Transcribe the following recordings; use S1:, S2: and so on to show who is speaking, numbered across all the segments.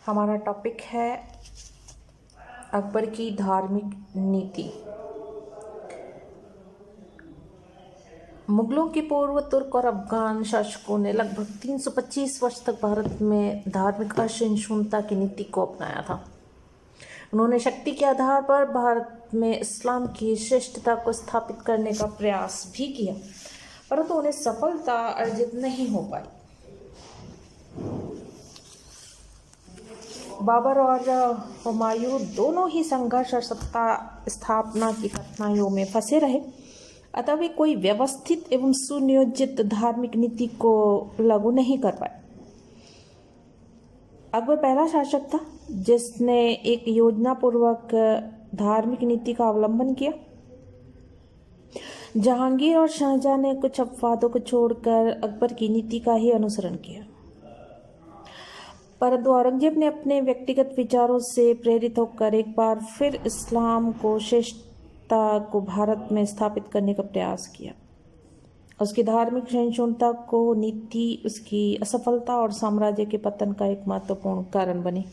S1: हमारा टॉपिक है अकबर की धार्मिक नीति। मुगलों के पूर्व तुर्क और अफगान शासकों ने लगभग 325 वर्ष तक भारत में धार्मिक असहिष्णुता की नीति को अपनाया था। उन्होंने शक्ति के आधार पर भारत में इस्लाम की श्रेष्ठता को स्थापित करने का प्रयास भी किया, परंतु उन्हें सफलता अर्जित नहीं हो पाई। बाबर और हुमायूं दोनों ही संघर्ष और सत्ता स्थापना की कठिनाइयों में फंसे रहे, अतः वे कोई व्यवस्थित एवं सुनियोजित धार्मिक नीति को लागू नहीं कर पाए। अकबर पहला शासक था जिसने एक योजनापूर्वक धार्मिक नीति का अवलंबन किया। जहांगीर और शाहजहां ने कुछ अपवादों को छोड़कर अकबर की नीति का ही अनुसरण किया, परंतु औरंगजेब ने अपने व्यक्तिगत विचारों से प्रेरित होकर एक बार फिर इस्लाम को श्रेष्ठता को भारत में स्थापित करने का प्रयास किया। उसकी धार्मिक सहिष्णुता को नीति उसकी असफलता और साम्राज्य के पतन का एक महत्वपूर्ण कारण बनी।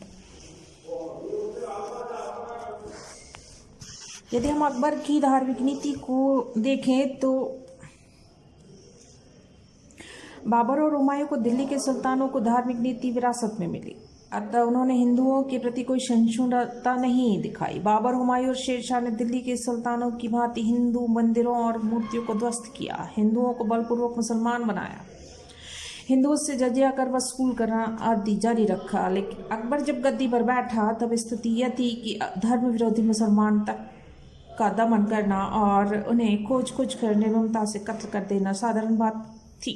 S1: यदि हम अकबर की धार्मिक नीति को देखें तो बाबर और हुमायूं को दिल्ली के सुल्तानों को धार्मिक नीति विरासत में मिली, अतः उन्होंने हिंदुओं के प्रति कोई सहिष्णुता नहीं दिखाई। बाबर, हुमायूं और शेरशाह ने दिल्ली के सुल्तानों की भांति हिंदू मंदिरों और मूर्तियों को ध्वस्त किया, हिंदुओं को बलपूर्वक मुसलमान बनाया, हिंदुओं से जजिया कर वसूल करना आदि जारी रखा। लेकिन अकबर जब गद्दी पर बैठा तब स्थिति यह थी कि धर्म विरोधी मुसलमान तक का दमन करना और उन्हें खोज कर निर्ममता से कत्ल कर देना साधारण बात थी।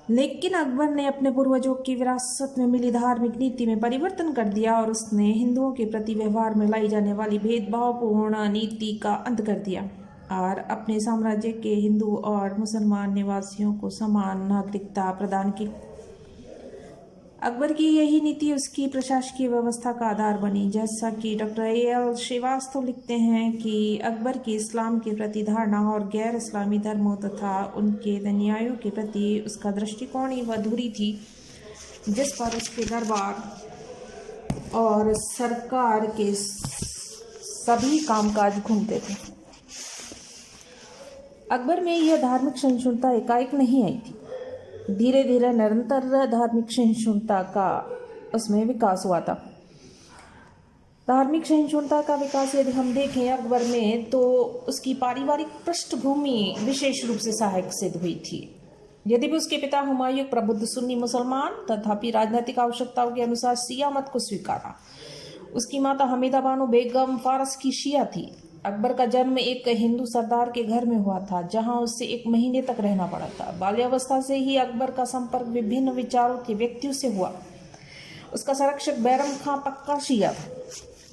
S1: लेकिन अकबर ने अपने पूर्वजों की विरासत में मिली धार्मिक नीति में परिवर्तन कर दिया और उसने हिंदुओं के प्रति व्यवहार में लाई जाने वाली भेदभावपूर्ण नीति का अंत कर दिया और अपने साम्राज्य के हिंदू और मुसलमान निवासियों को समान नागरिकता प्रदान की। अकबर की यही नीति उसकी प्रशासकीय व्यवस्था का आधार बनी। जैसा कि डॉक्टर A.L. श्रीवास्तव लिखते हैं कि अकबर की इस्लाम के प्रति धारणा और गैर इस्लामी धर्मों तथा उनके अनुयायियों के प्रति उसका दृष्टिकोण ही अधूरी थी जिस पर उसके दरबार और सरकार के सभी कामकाज घूमते थे। अकबर में यह धार्मिक सहिष्णुता एकाएक नहीं आई थी, धीरे धीरे निरंतर धार्मिक सहिष्णुता का उसमें विकास हुआ था। धार्मिक सहिष्णुता का विकास यदि हम देखें अकबर में तो उसकी पारिवारिक पृष्ठभूमि विशेष रूप से सहायक सिद्ध हुई थी। यदि भी उसके पिता हुमायूं प्रबुद्ध सुन्नी मुसलमान तथापि राजनीतिक आवश्यकताओं के अनुसार शिया मत को स्वीकारा। उसकी माता हमीदा बानो बेगम फारस की शिया थी। अकबर का जन्म एक हिंदू सरदार के घर में हुआ था जहां उसे 1 महीने तक रहना पड़ा था। बाल्यावस्था से ही अकबर का संपर्क विभिन्न विचारों के व्यक्तियों से हुआ। उसका संरक्षक बैरम खां पक्का शिया था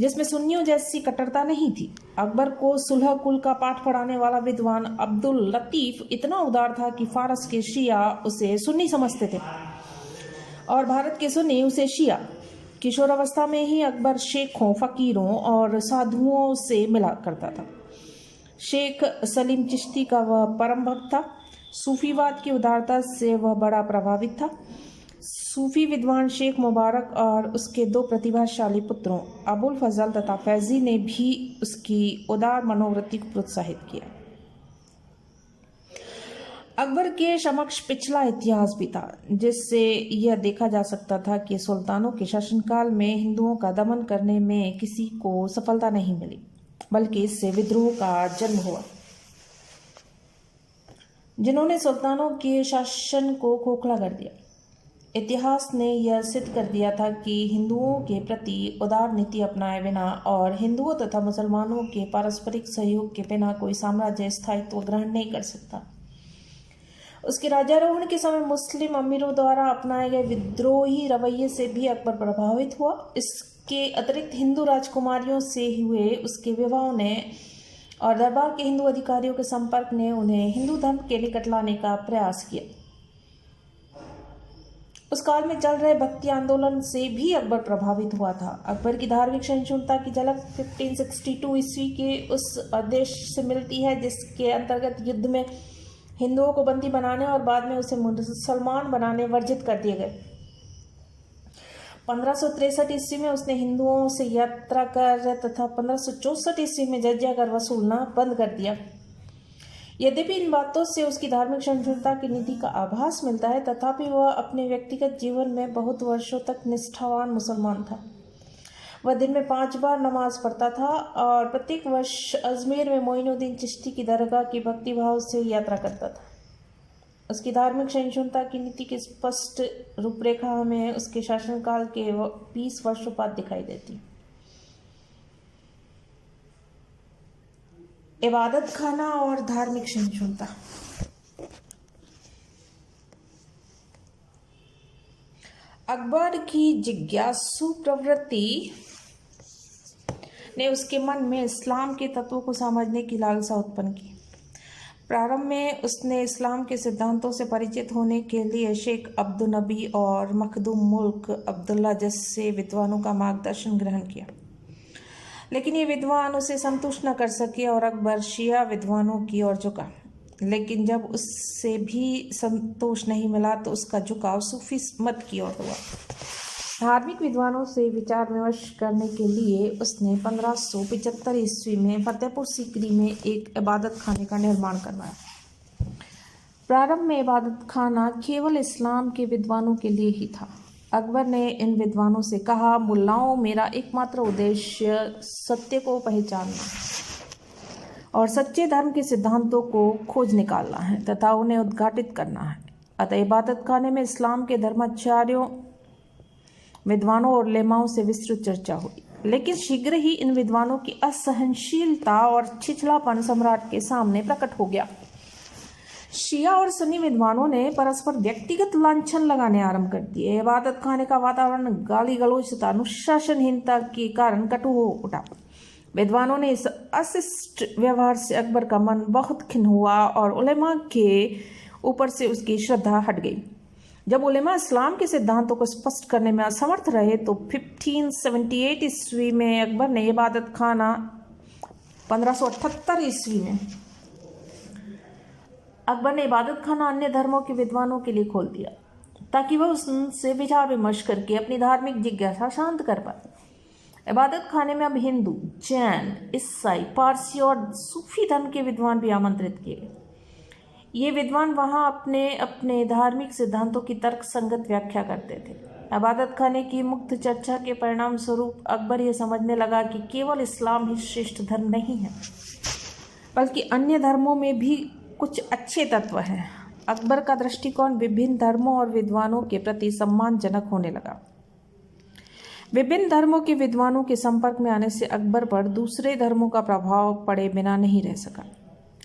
S1: जिसमें सुन्नियों जैसी कट्टरता नहीं थी। अकबर को सुलह कुल का पाठ पढ़ाने वाला विद्वान अब्दुल लतीफ इतना उदार था कि फारस के शिया उसे सुन्नी समझते थे और भारत के सुन्नी उसे शिया। किशोरावस्था में ही अकबर शेखों, फकीरों और साधुओं से मिला करता था। शेख सलीम चिश्ती का वह परम भक्त था। सूफीवाद की उदारता से वह बड़ा प्रभावित था। सूफी विद्वान शेख मुबारक और उसके 2 प्रतिभाशाली पुत्रों अबुल फजल तथा फैजी ने भी उसकी उदार मनोवृत्ति को प्रोत्साहित किया। अकबर के समक्ष पिछला इतिहास भी था जिससे यह देखा जा सकता था कि सुल्तानों के शासनकाल में हिंदुओं का दमन करने में किसी को सफलता नहीं मिली, बल्कि इससे विद्रोह का जन्म हुआ जिन्होंने सुल्तानों के शासन को खोखला कर दिया। इतिहास ने यह सिद्ध कर दिया था कि हिंदुओं के प्रति उदार नीति अपनाए बिना और हिंदुओं तथा मुसलमानों के पारस्परिक सहयोग के बिना कोई साम्राज्य स्थायित्व ग्रहण नहीं कर सकता। उसके राज्यारोहण के समय मुस्लिम अमीरों द्वारा अपनाए गए विद्रोही रवैये से भी अकबर प्रभावित हुआ। इसके अतिरिक्त हिंदू राजकुमारियों से हुए उसके विवाह ने और दरबार के हिंदू अधिकारियों के संपर्क ने उन्हें हिंदू धर्म के निकट लाने का प्रयास किया। उस काल में चल रहे भक्ति आंदोलन से भी अकबर प्रभावित हुआ था। अकबर की धार्मिक सहिष्णुता की झलक 1562 ईस्वी के उस आदेश से मिलती है जिसके अंतर्गत युद्ध में हिंदुओं को बंदी बनाने और बाद में उसे मुसलमान बनाने वर्जित कर दिए गए। 1563 ईस्वी में उसने हिंदुओं से यात्रा कर तथा 1564 ईस्वी में जजिया कर वसूलना बंद कर दिया। यद्यपि इन बातों से उसकी धार्मिक सहिष्णुता की नीति का आभास मिलता है, तथापि वह अपने व्यक्तिगत जीवन में बहुत वर्षों तक निष्ठावान मुसलमान था। वह दिन में 5 बार नमाज पढ़ता था और प्रत्येक वर्ष अजमेर में मोइनुद्दीन चिश्ती की दरगाह की भक्तिभाव से यात्रा करता था। उसकी धार्मिक सहिष्णुता की नीति की स्पष्ट रूपरेखा हमें उसके शासनकाल के 20 वर्षों बाद दिखाई देती। इबादत खाना और धार्मिक सहिष्णुता। अकबर की जिज्ञासु प्रवृत्ति ने उसके मन में इस्लाम के तत्वों को समझने की लालसा उत्पन्न की। प्रारंभ में उसने इस्लाम के सिद्धांतों से परिचित होने के लिए शेख अब्दुल नबी और मखदूम मुल्क अब्दुल्ला जैसे विद्वानों का मार्गदर्शन ग्रहण किया, लेकिन ये विद्वान उसे संतुष्ट न कर सके और अकबर शिया विद्वानों की ओर झुका। लेकिन जब उससे भी संतोष नहीं मिला तो उसका झुकाव सूफी मत की ओर हुआ। धार्मिक विद्वानों से विचार विमर्श करने के लिए उसने 1575 ईस्वी में फतेहपुर सीकरी में एक इबादत खाने का निर्माण करवाया। प्रारंभ में इबादत खाना केवल इस्लाम के विद्वानों के लिए ही था। अकबर ने इन विद्वानों से कहा, मुल्लाओं, मेरा एकमात्र उद्देश्य सत्य को पहचानना और सच्चे धर्म के सिद्धांतों को खोज निकालना है तथा उन्हें उद्घाटित करना है। अतः इबादत खाने में इस्लाम के धर्माचार्यों, विद्वानों और लेमाओं से विस्तृत चर्चा हुई, लेकिन शीघ्र ही इन विद्वानों की असहनशीलता और छिछलापन सम्राट के सामने प्रकट हो गया। शिया और सुन्नी विद्वानों ने परस्पर व्यक्तिगत लांछन लगाने आरंभ कर दिए। इबादत खाने का वातावरण गाली गलौज तथा अनुशासनहीनता के कारण कटु हो उठा। विद्वानों ने इस अशिष्ट व्यवहार से अकबर का मन बहुत खिन्न हुआ और उलेमा के ऊपर से उसकी श्रद्धा हट गई। जब उलेमा इस्लाम के सिद्धांतों को स्पष्ट करने में असमर्थ रहे तो 1578 ईस्वी में अकबर ने इबादत खाना 1578 ईस्वी में अकबर ने इबादत खाना अन्य धर्मों के विद्वानों के लिए खोल दिया ताकि वह उनसे विचार विमर्श करके अपनी धार्मिक जिज्ञासा शांत कर पाए। इबादत खाने में अब हिंदू, जैन, ईसाई, पारसी और सूफी धर्म के विद्वान भी आमंत्रित किए गए। ये विद्वान वहाँ अपने अपने धार्मिक सिद्धांतों की तर्क संगत व्याख्या करते थे। इबादत खाने की मुक्त चर्चा के परिणाम स्वरूप अकबर यह समझने लगा कि केवल इस्लाम ही श्रेष्ठ धर्म नहीं है, बल्कि अन्य धर्मों में भी कुछ अच्छे तत्व हैं। अकबर का दृष्टिकोण विभिन्न धर्मों और विद्वानों के प्रति सम्मानजनक होने लगा। विभिन्न धर्मों के विद्वानों के संपर्क में आने से अकबर पर दूसरे धर्मों का प्रभाव पड़े बिना नहीं रह सका।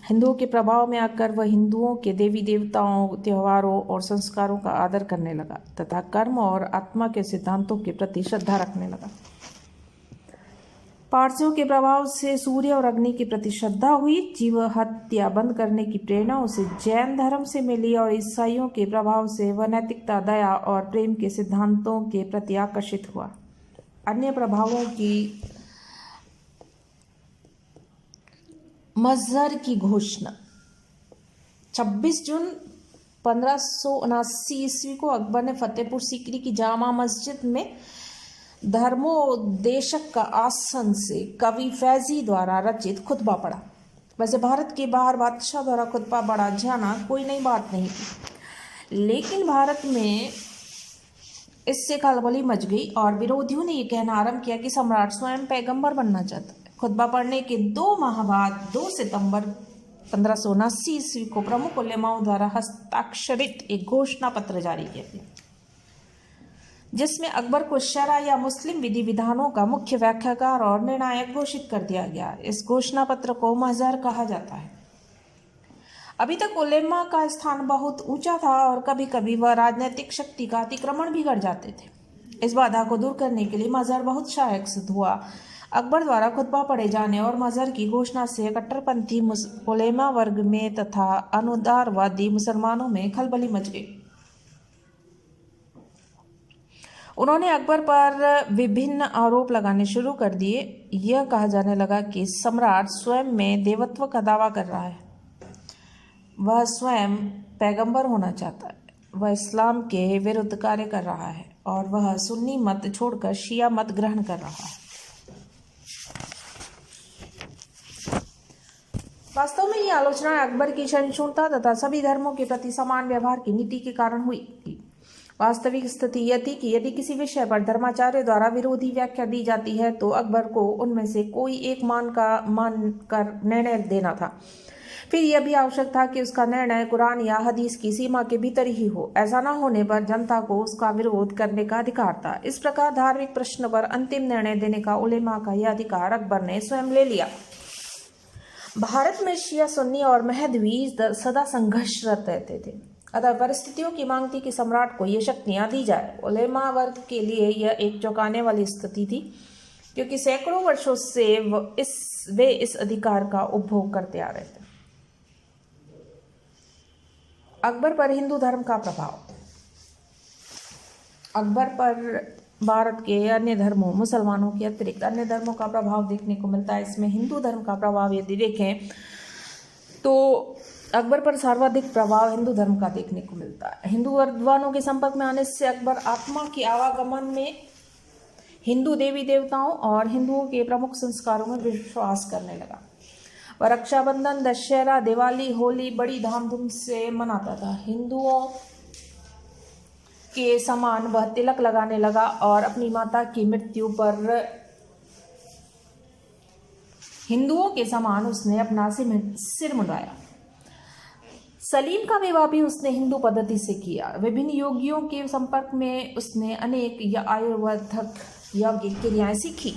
S1: हिंदुओं के प्रभाव में आकर वह हिंदुओं के देवी देवताओं, त्योहारों और संस्कारों का आदर करने लगा तथा कर्म और आत्मा के सिद्धांतों के प्रति श्रद्धा रखने लगा। पारसियों के प्रभाव से सूर्य और अग्नि के प्रति श्रद्धा हुई। जीव हत्या बंद करने की प्रेरणा उसे जैन धर्म से मिली और ईसाइयों के प्रभाव से वह नैतिकता, दया और प्रेम के सिद्धांतों के प्रति आकर्षित हुआ। अन्य प्रभावों की मजहर की घोषणा 26 जून 1579 ईस्वी को अकबर ने फतेहपुर सीकरी की जामा मस्जिद में धर्मोपदेशक का आसन से कवि फैजी द्वारा रचित खुतबा पढ़ा। वैसे भारत के बाहर बादशाह द्वारा खुतबा पढ़ा जाना कोई नई बात नहीं थी, लेकिन भारत में इससे खलबली मच गई और विरोधियों ने यह कहना आरंभ किया कि सम्राट स्वयं पैगंबर बनना चाहता है। खुतबा पढ़ने के 2 माह बाद 2 सितंबर 1579 ईस्वी को प्रमुख उलेमाओं द्वारा हस्ताक्षरित एक घोषणा पत्र जारी किया गया, जिसमें अकबर को शरा या मुस्लिम विधि विधानों का मुख्य व्याख्याकार और निर्णायक घोषित कर दिया गया। इस घोषणा पत्र को महजर कहा जाता है। अभी तक उलेमा का स्थान बहुत ऊंचा था और कभी कभी वह राजनीतिक शक्ति का अतिक्रमण भी कर जाते थे। इस बाधा को दूर करने के लिए महजर बहुत सहायक सिद्ध हुआ। अकबर द्वारा खुतबा पढ़े जाने और महजर की घोषणा से कट्टरपंथी उलेमा वर्ग में तथा अनुदारवादी मुसलमानों में खलबली मच गई। उन्होंने अकबर पर विभिन्न आरोप लगाने शुरू कर दिए। यह कहा जाने लगा कि सम्राट स्वयं में देवत्व का दावा कर रहा है, वह स्वयं पैगंबर होना चाहता है, वह इस्लाम के विरुद्ध कार्य कर रहा है और वह सुन्नी मत छोड़कर शिया मत ग्रहण कर रहा है। वास्तव में ये आलोचना अकबर की सहिष्णुता तथा सभी धर्मों के प्रति समान व्यवहार की नीति के कारण हुई थी। वास्तविक स्थिति यह थी कि यदि किसी विषय पर धर्माचार्य द्वारा विरोधी व्याख्या दी जाती है तो अकबर को उनमें से कोई एक मानकर निर्णय देना था। फिर यह भी आवश्यक था कि उसका निर्णय कुरान या हदीस की सीमा के भीतर ही हो। ऐसा न होने पर जनता को उसका विरोध करने का अधिकार था। इस प्रकार धार्मिक प्रश्न पर अंतिम निर्णय देने का उलेमा का यह अधिकार अकबर ने स्वयं ले लिया। भारत में शिया सुन्नी और महदवी सदा संघर्षरत रहते थे, अतः परिस्थितियों की मांग थी कि सम्राट को ये शक्तियां दी जाए। उलेमा वर्ग के लिए यह एक चौंकाने वाली स्थिति थी, क्योंकि सैकड़ों वर्षों से वे इस अधिकार का उपभोग करते आ रहे थे। अकबर पर हिंदू धर्म का प्रभाव। अकबर पर भारत के अन्य धर्मों, मुसलमानों के अतिरिक्त अन्य धर्मों का प्रभाव देखने को मिलता है। इसमें हिंदू धर्म का प्रभाव यदि देखें तो अकबर पर सर्वाधिक प्रभाव हिंदू धर्म का देखने को मिलता है। हिंदू विद्वानों के संपर्क में आने से अकबर आत्मा के आवागमन में, हिंदू देवी देवताओं और हिंदुओं के प्रमुख संस्कारों में विश्वास करने लगा। वह रक्षाबंधन, दशहरा, दिवाली, होली बड़ी धामधूम से मनाता था। हिंदुओं के समान वह तिलक लगाने लगा और अपनी माता की मृत्यु पर हिंदुओं के समान उसने अपना सिर मुंडाया। सलीम का विवाह भी उसने हिंदू पद्धति से किया। विभिन्न योगियों के संपर्क में उसने अनेक आयुर्वेदक यज्ञ क्रियाएं सीखी।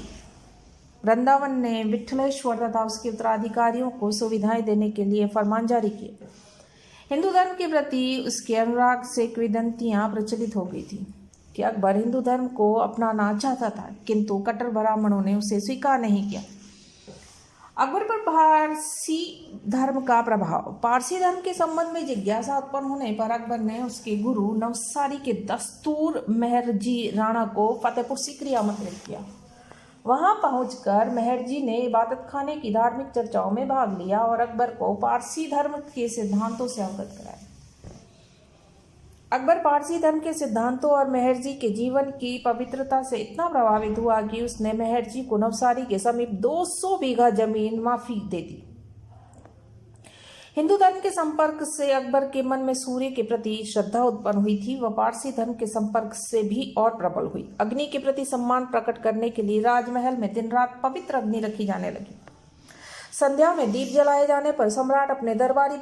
S1: वृंदावन ने विठलेश्वर तथा उसके उत्तराधिकारियों को सुविधाएं देने के लिए फरमान जारी किए। हिंदू धर्म के प्रति उसके अनुराग से किंवदंतियां प्रचलित हो गई थी कि अकबर हिंदू धर्म को अपनाना चाहता था, किंतु कट्टर ब्राह्मणों ने उसे स्वीकार नहीं किया। अकबर पर पारसी धर्म का प्रभाव। पारसी धर्म के संबंध में जिज्ञासा उत्पन्न होने पर अकबर ने उसके गुरु नवसारी के दस्तूर मेहरजी राणा को फतेहपुर सीकरी आमंत्रित किया। वहां पहुंचकर मेहरजी ने इबादत खाने की धार्मिक चर्चाओं में भाग लिया और अकबर को पारसी धर्म के सिद्धांतों से अवगत कराया। अकबर पारसी धर्म के सिद्धांतों और मेहरजी के जीवन की पवित्रता से इतना प्रभावित हुआ कि उसने मेहरजी को नवसारी के समीप 200 बीघा जमीन माफी दे दी। हिंदू धर्म के संपर्क से अकबर के मन में सूर्य के प्रति श्रद्धा उत्पन्न हुई थी। वह पारसी धर्म के संपर्क से भी और प्रबल हुई। अग्नि के प्रति सम्मान प्रकट करने के लिए राजमहल में दिन रात पवित्र अग्नि रखी जाने लगी। संध्या में दीप जलाए जाने पर सम्राट अपने दरबारी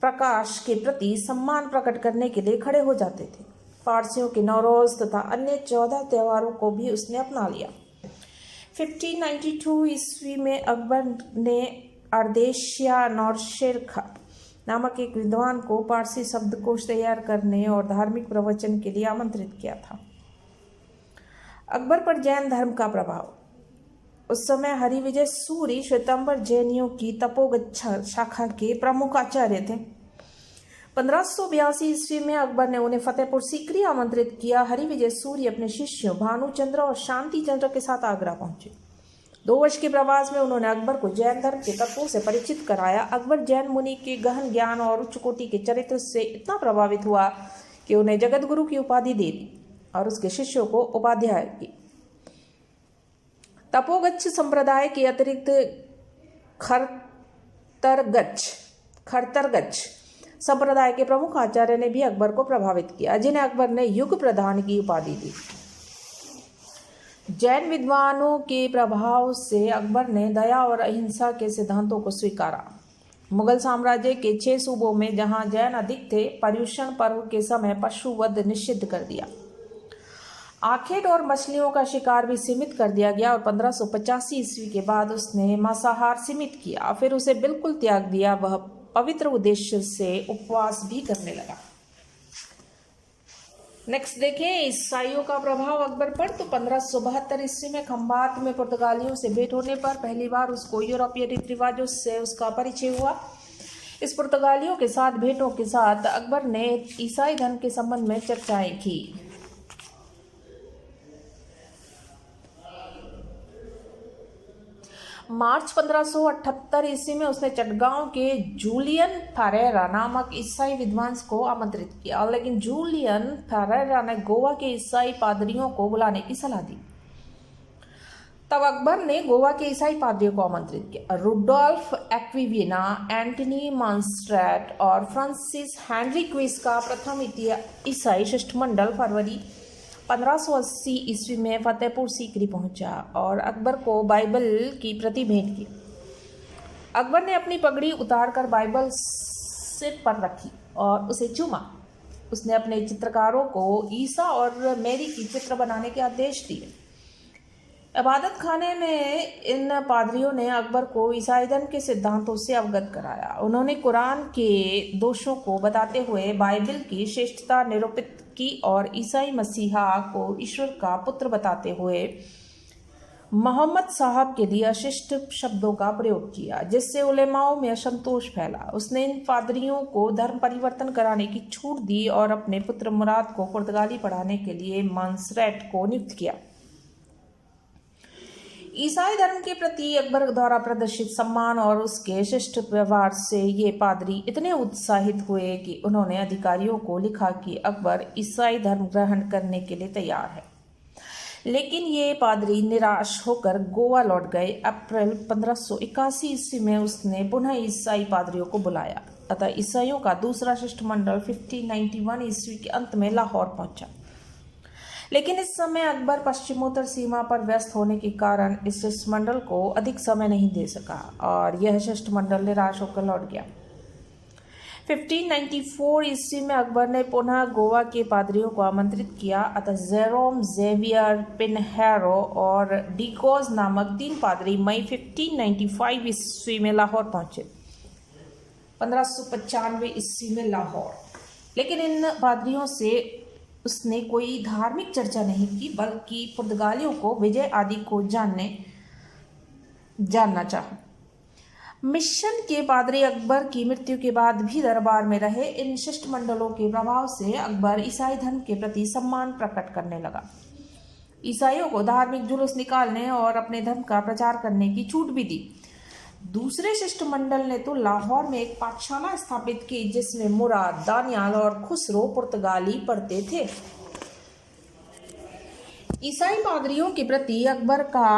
S1: प्रकाश के प्रति सम्मान प्रकट करने के लिए खड़े हो जाते थे। पारसियों के नौरोज तथा अन्य 14 त्योहारों को भी उसने अपना लिया। 1592 ईस्वी में अकबर ने अर्देशिया नौरशेरखा नामक एक विद्वान को पारसी शब्दकोश तैयार करने और धार्मिक प्रवचन के लिए आमंत्रित किया था। अकबर पर जैन धर्म का प्रभाव। उस समय हरिविजय सूरी श्वेतांबर जैनियों की तपोगच्छा शाखा के प्रमुख आचार्य थे। 1582 ईस्वी में अकबर ने उन्हें फतेहपुर सीकरी आमंत्रित किया। हरिविजय सूरी अपने शिष्यों भानुचंद्र और शांति चंद्र के साथ आगरा पहुंचे। 2 वर्ष के प्रवास में उन्होंने अकबर को जैन धर्म के तत्वों से परिचित कराया। अकबर जैन मुनि के गहन ज्ञान और उच्च कोटि के चरित्र से इतना प्रभावित हुआ कि उन्हें जगत गुरु की उपाधि दे दी और उसके शिष्यों को उपाध्याय की। तपोगच्छ संप्रदाय के अतिरिक्त खरतरगच्छ संप्रदाय के प्रमुख आचार्य ने भी अकबर को प्रभावित किया, जिन्हें अकबर ने युग प्रधान की उपाधि दी। जैन विद्वानों के प्रभाव से अकबर ने दया और अहिंसा के सिद्धांतों को स्वीकारा। मुगल साम्राज्य के 6 सूबों में जहां जैन अधिक थे, पर्युषण पर्व के समय पशुवध निषिद्ध कर दिया। आखेट और मछलियों का शिकार भी सीमित कर दिया गया और 1585 ईस्वी के बाद उसने मांसाहार सीमित किया, फिर उसे बिल्कुल त्याग दिया। वह पवित्र उद्देश्य से उपवास भी करने लगा। नेक्स्ट देखें ईसाइयों का प्रभाव अकबर पर। तो 1572 ईस्वी में खंबात में पुर्तगालियों से भेंट होने पर पहली बार उसको यूरोपीय रीति रिवाजों से उसका परिचय हुआ। इस पुर्तगालियों के साथ भेंटों के साथ अकबर ने ईसाई धर्म के संबंध में चर्चाएं की। मार्च 1578 ईस्वी में उसने चटगांव के जूलियन फेरेरा नामक ईसाई विद्वांस को आमंत्रित किया, लेकिन जूलियन फेरेरा ने गोवा के ईसाई पादरियों को बुलाने की सलाह दी। तब अकबर ने गोवा के ईसाई पादरियों को आमंत्रित किया। रुडोल्फ एक्विविना, एंटनी मॉन्स्ट्रेट और फ्रांसिस हेनरिक्विस का प्रथम ईसाई शिष्टमंडल फरवरी 1580 ईस्वी में फतेहपुर सीकरी पहुंचा और अकबर को बाइबल की प्रति भेंट की। अकबर ने अपनी पगड़ी उतारकर बाइबल सिर पर रखी और उसे चूमा। उसने अपने चित्रकारों को ईसा और मैरी की चित्र बनाने के आदेश दिए। इबादत खाने में इन पादरियों ने अकबर को ईसाई धर्म के सिद्धांतों से अवगत कराया। उन्होंने कुरान के दोषों को बताते हुए बाइबल की श्रेष्ठता निरूपित की और ईसाई मसीहा को ईश्वर का पुत्र बताते हुए मोहम्मद साहब के लिए अशिष्ट शब्दों का प्रयोग किया, जिससे उलेमाओं में असंतोष फैला। उसने इन पादरियों को धर्म परिवर्तन कराने की छूट दी और अपने पुत्र मुराद को पुर्तगाली पढ़ाने के लिए मॉन्सरेट को नियुक्त किया। ईसाई धर्म के प्रति अकबर द्वारा प्रदर्शित सम्मान और उसके शिष्ट व्यवहार से ये पादरी इतने उत्साहित हुए कि उन्होंने अधिकारियों को लिखा कि अकबर ईसाई धर्म ग्रहण करने के लिए तैयार है। लेकिन ये पादरी निराश होकर गोवा लौट गए। अप्रैल 1581 ईस्वी में उसने पुनः ईसाई पादरियों को बुलाया। अतः ईसाइयों का दूसरा शिष्टमंडल 1591 ईस्वी के अंत में लाहौर पहुंचा। लेकिन इस समय अकबर पश्चिमोत्तर सीमा पर व्यस्त होने के कारण इस शिष्टमंडल को अधिक समय नहीं दे सका और यह शिष्टमंडल निराश होकर लौट गया। 1594 ईस्वी में अकबर ने पुनः गोवा के पादरियों को आमंत्रित किया। अतः जेरोम, जेवियर, पिनहेरो और डिकोज नामक 3 पादरी मई 1595 ईस्वी में लाहौर पहुंचे। 1595 ईस्वी में लाहौर। लेकिन इन पादरियों से उसने कोई धार्मिक चर्चा नहीं की, बल्कि पुर्तगालियों को विजय आदि को जानना चाहा। मिशन के पादरी अकबर की मृत्यु के बाद भी दरबार में रहे। इन शिष्टमंडलों के प्रभाव से अकबर ईसाई धर्म के प्रति सम्मान प्रकट करने लगा। ईसाइयों को धार्मिक जुलूस निकालने और अपने धर्म का प्रचार करने की छूट भी दी। दूसरे शिष्टमंडल ने तो लाहौर में एक पाठशाला स्थापित की, जिसमें मुराद, दानियाल और खुसरो पुर्तगाली पढ़ते थे। ईसाई पादरियों के प्रति अकबर का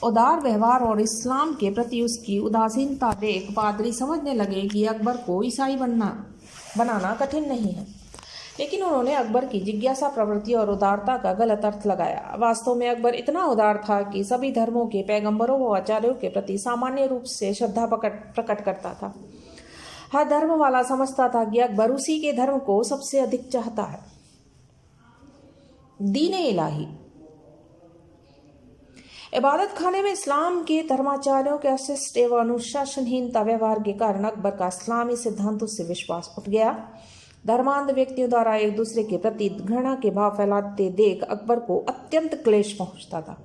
S1: उदार व्यवहार और इस्लाम के प्रति उसकी उदासीनता देख पादरी समझने लगे कि अकबर को ईसाई बनाना कठिन नहीं है। लेकिन उन्होंने अकबर की जिज्ञासा प्रवृत्ति और उदारता का गलत अर्थ लगाया। वास्तव में अकबर इतना उदार था कि सभी धर्मों के पैगंबरों व आचार्यों के प्रति सामान्य रूप से श्रद्धा प्रकट करता था। हर धर्म वाला समझता था कि अकबर उसी के धर्म को सबसे अधिक चाहता है। दीन इलाही। इबादत खाने में इस्लाम के धर्माचार्यों के अशिष्ट एवं अनुशासनहीनता व्यवहार के कारण अकबर का इस्लामी सिद्धांतों से विश्वास उठ गया। धर्मांध व्यक्तियों द्वारा एक दूसरे के प्रति घृणा के भाव फैलाते देख अकबर को अत्यंत क्लेश पहुंचता था।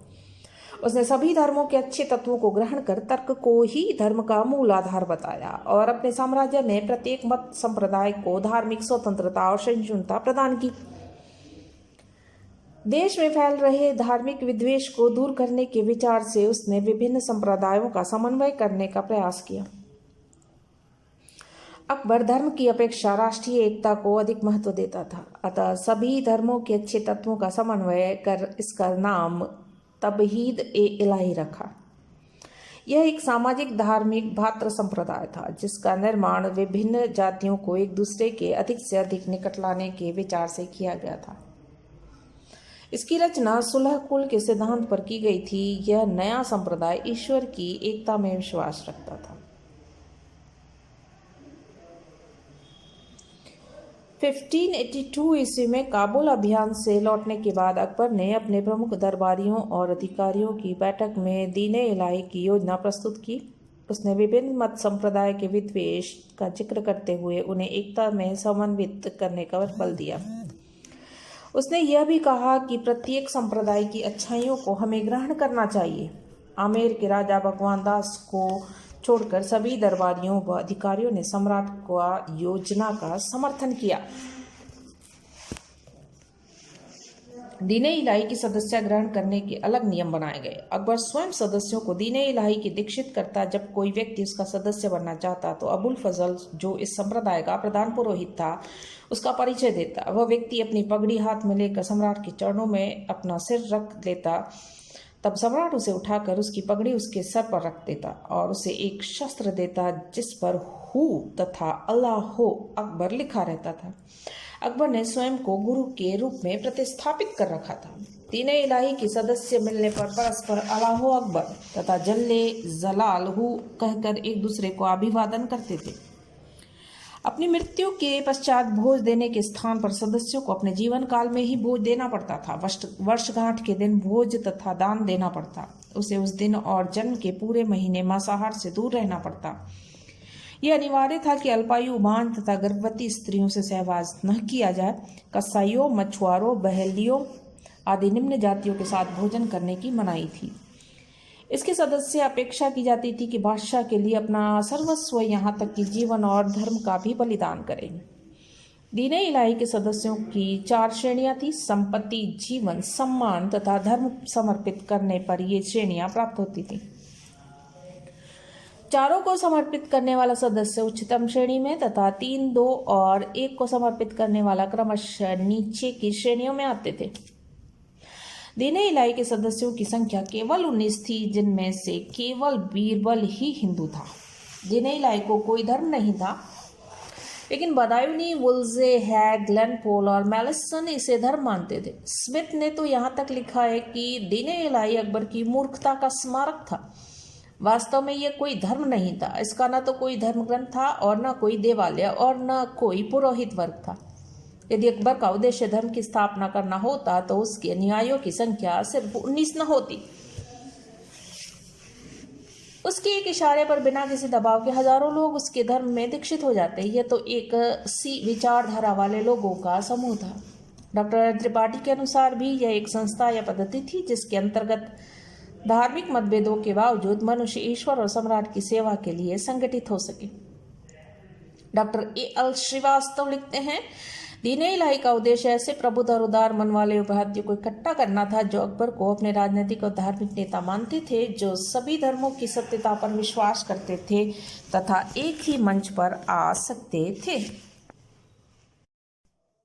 S1: उसने सभी धर्मों के अच्छे तत्वों को ग्रहण कर तर्क को ही धर्म का मूल आधार बताया और अपने साम्राज्य में प्रत्येक मत संप्रदाय को धार्मिक स्वतंत्रता और सहिष्णुता प्रदान की। देश में फैल रहे धार्मिक विद्वेष को दूर करने के विचार से उसने विभिन्न संप्रदायों का समन्वय करने का प्रयास किया। अकबर धर्म की अपेक्षा राष्ट्रीय एकता को अधिक महत्व देता था। अतः सभी धर्मों के अच्छे तत्वों का समन्वय कर इसका नाम तबहीद ए इलाही रखा। यह एक सामाजिक धार्मिक भातृ संप्रदाय था, जिसका निर्माण विभिन्न जातियों को एक दूसरे के अधिक से अधिक निकट लाने के विचार से किया गया था। इसकी रचना सुलह कुल के सिद्धांत पर की गई थी। यह नया संप्रदाय ईश्वर की एकता में विश्वास रखता था। 1582 ईस्वी में काबुल अभियान से लौटने के बाद अकबर ने अपने प्रमुख दरबारियों और अधिकारियों की बैठक में दीन-ए इलाही की योजना प्रस्तुत की। उसने विभिन्न मत संप्रदाय के विद्वेष का जिक्र करते हुए उन्हें एकता में समन्वित करने का बल दिया। उसने यह भी कहा कि प्रत्येक संप्रदाय की अच्छाइयों को हमें ग्रहण करना चाहिए। आमेर के राजा भगवान दास को छोड़कर सभी दरबारियों व अधिकारियों ने सम्राट का योजना का समर्थन किया। दीन-ए इलाही की सदस्य ग्रहण करने के अलग नियम बनाए गए। अकबर स्वयं सदस्यों को दीन-ए इलाही की दीक्षित करता। जब कोई व्यक्ति उसका सदस्य बनना चाहता तो अबुल फजल, जो इस संप्रदाय का प्रधान पुरोहित था, उसका परिचय देता। वह व्यक्ति अपनी पगड़ी हाथ में लेकर सम्राट के चरणों में अपना सिर रख लेता। तब सम्राट उसे उठाकर उसकी पगड़ी उसके सर पर रख देता और उसे एक शस्त्र देता जिस पर हु तथा अल्लाह अकबर लिखा रहता था। अकबर ने स्वयं को गुरु के रूप में प्रतिस्थापित कर रखा था। दीन-ए इलाही की सदस्य मिलने पर परस्पर अल्लाह अकबर तथा जल्ले जलालहू कहकर एक दूसरे को अभिवादन करते थे। अपनी मृत्यु के पश्चात भोज देने के स्थान पर सदस्यों को अपने जीवन काल में ही भोज देना पड़ता था। वर्षगांठ के दिन भोज तथा दान देना पड़ता। उसे उस दिन और जन्म के पूरे महीने मांसाहार से दूर रहना पड़ता। यह अनिवार्य था कि अल्पायु, बांझ तथा गर्भवती स्त्रियों से सहवास न किया जाए। कसाईयों, मछुआरों, बहेलियों आदि निम्न जातियों के साथ भोजन करने की मनाही थी। इसके सदस्य अपेक्षा की जाती थी कि बादशाह के लिए अपना सर्वस्व, यहाँ तक कि जीवन और धर्म का भी बलिदान करें। दीन-ए इलाही के सदस्यों की 4 श्रेणियां थी। संपत्ति, जीवन, सम्मान तथा धर्म समर्पित करने पर ये श्रेणियां प्राप्त होती थी। चारों को समर्पित करने वाला सदस्य उच्चतम श्रेणी में तथा 3, 2 और 1 को समर्पित करने वाला क्रमशः नीचे की श्रेणियों में आते थे। दीन-ए इलाही के सदस्यों की संख्या केवल 19 थी, जिनमें से केवल बीरबल ही हिंदू था। दीन-ए इलाही को कोई धर्म नहीं था, लेकिन बदायूनी, वुल्जे, हैग, ग्लेनपोल और मैलिसन इसे धर्म मानते थे। स्मिथ ने तो यहाँ तक लिखा है कि दीन-ए इलाही अकबर की मूर्खता का स्मारक था। वास्तव में यह कोई धर्म नहीं था। इसका न तो कोई धर्म ग्रंथ था और न कोई देवालय और न कोई पुरोहित वर्ग था। यदि अकबर का उद्देश्य धर्म की स्थापना करना होता तो उसके अनुयायियों की संख्या सिर्फ 19 न होती। उसके एक इशारे पर बिना किसी दबाव के हजारों लोग उसके धर्म में दीक्षित हो जाते। यह तो एक सी विचारधारा वाले लोगों का समूह था। डॉक्टर त्रिपाठी के अनुसार भी यह एक संस्था या पद्धति थी जिसके अंतर्गत धार्मिक मतभेदों के बावजूद मनुष्य ईश्वर और सम्राट की सेवा के लिए संगठित हो सके। Doctor A.L. श्रीवास्तव लिखते हैं, दीन-ए इलाही का उद्देश्य ऐसे प्रबुद्ध और उदार मन वाले भारतीयों को इकट्ठा करना था जो अकबर को अपने राजनीतिक और धार्मिक नेता मानते थे, जो सभी धर्मों की सत्यता पर विश्वास करते थे तथा एक ही मंच पर आ सकते थे।